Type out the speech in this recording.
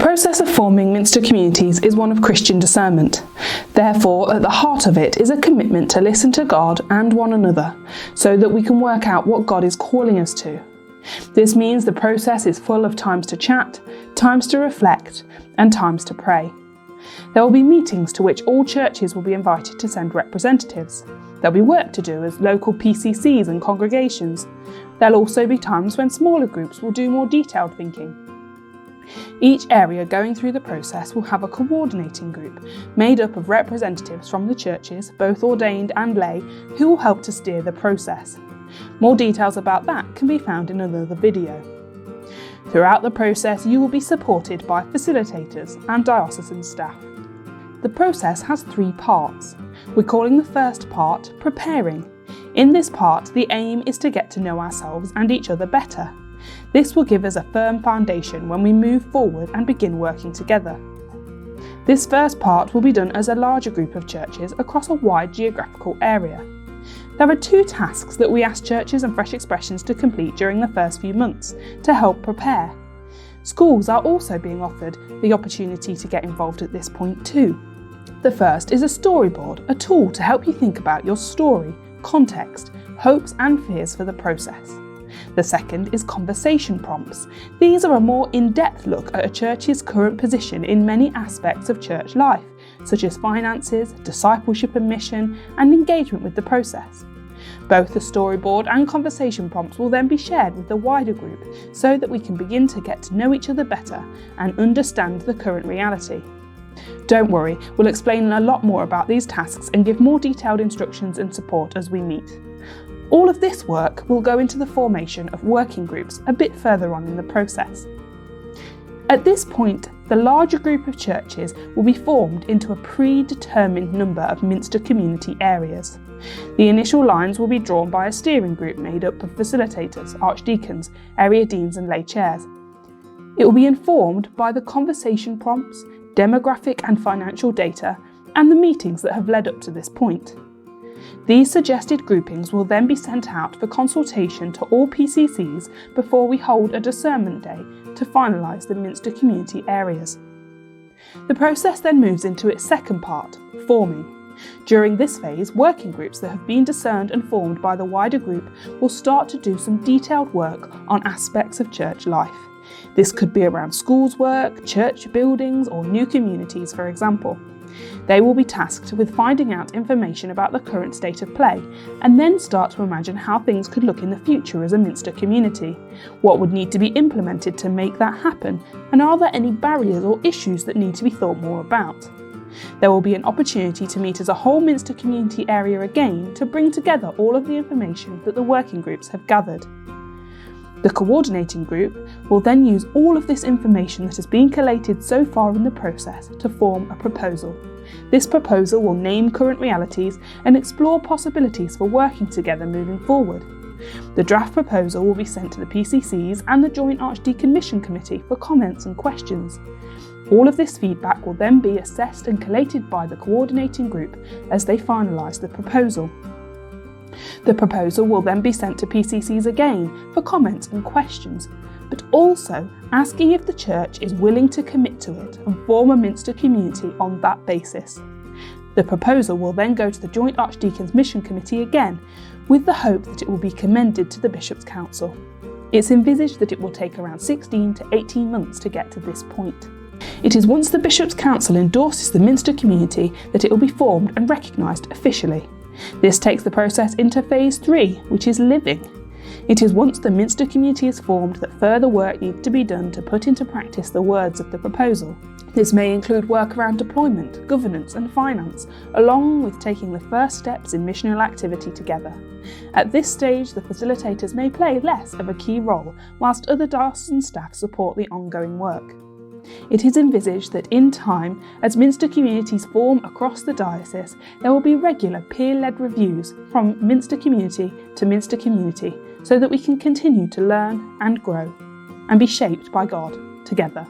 process of forming Minster Communities is one of Christian discernment. Therefore, at the heart of it is a commitment to listen to God and one another, so that we can work out what God is calling us to. This means the process is full of times to chat, times to reflect, and times to pray. There will be meetings to which all churches will be invited to send representatives. There'll be work to do as local PCCs and congregations. There'll also be times when smaller groups will do more detailed thinking. Each area going through the process will have a coordinating group made up of representatives from the churches, both ordained and lay, who will help to steer the process. More details about that can be found in another video. Throughout the process, you will be supported by facilitators and diocesan staff. The process has 3 parts. We're calling the first part preparing. In this part, the aim is to get to know ourselves and each other better. This will give us a firm foundation when we move forward and begin working together. This first part will be done as a larger group of churches across a wide geographical area. There are 2 tasks that we ask churches and Fresh Expressions to complete during the first few months to help prepare. Schools are also being offered the opportunity to get involved at this point too. The first is a storyboard, a tool to help you think about your story, context, hopes and fears for the process. The second is conversation prompts. These are a more in-depth look at a church's current position in many aspects of church life, such as finances, discipleship and mission, and engagement with the process. Both the storyboard and conversation prompts will then be shared with the wider group so that we can begin to get to know each other better and understand the current reality. Don't worry, we'll explain a lot more about these tasks and give more detailed instructions and support as we meet. All of this work will go into the formation of working groups a bit further on in the process. At this point, the larger group of churches will be formed into a predetermined number of Minster Community areas. The initial lines will be drawn by a steering group made up of facilitators, archdeacons, area deans and lay chairs. It will be informed by the conversation prompts, demographic and financial data, and the meetings that have led up to this point. These suggested groupings will then be sent out for consultation to all PCCs before we hold a discernment day to finalise the Minster Community areas. The process then moves into its second part, forming. During this phase, working groups that have been discerned and formed by the wider group will start to do some detailed work on aspects of church life. This could be around schools work, church buildings, or new communities, for example. They will be tasked with finding out information about the current state of play and then start to imagine how things could look in the future as a Minster community. What would need to be implemented to make that happen, and are there any barriers or issues that need to be thought more about? There will be an opportunity to meet as a whole Minster community area again to bring together all of the information that the working groups have gathered. The coordinating group will then use all of this information that has been collated so far in the process to form a proposal. This proposal will name current realities and explore possibilities for working together moving forward. The draft proposal will be sent to the PCCs and the Joint Archdeacon Mission Committee for comments and questions. All of this feedback will then be assessed and collated by the coordinating group as they finalise the proposal. The proposal will then be sent to PCCs again for comments and questions, but also asking if the church is willing to commit to it and form a Minster community on that basis. The proposal will then go to the Joint Archdeacons Mission Committee again, with the hope that it will be commended to the Bishop's Council. It's envisaged that it will take around 16 to 18 months to get to this point. It is once the Bishop's Council endorses the Minster community that it will be formed and recognised officially. This takes the process into phase 3, which is living. It is once the Minster community is formed that further work needs to be done to put into practice the words of the proposal. This may include work around deployment, governance and finance, along with taking the first steps in missional activity together. At this stage, the facilitators may play less of a key role, whilst other diocesan staff support the ongoing work. It is envisaged that in time, as Minster communities form across the diocese, there will be regular peer-led reviews from Minster community to Minster community, so that we can continue to learn and grow and be shaped by God together.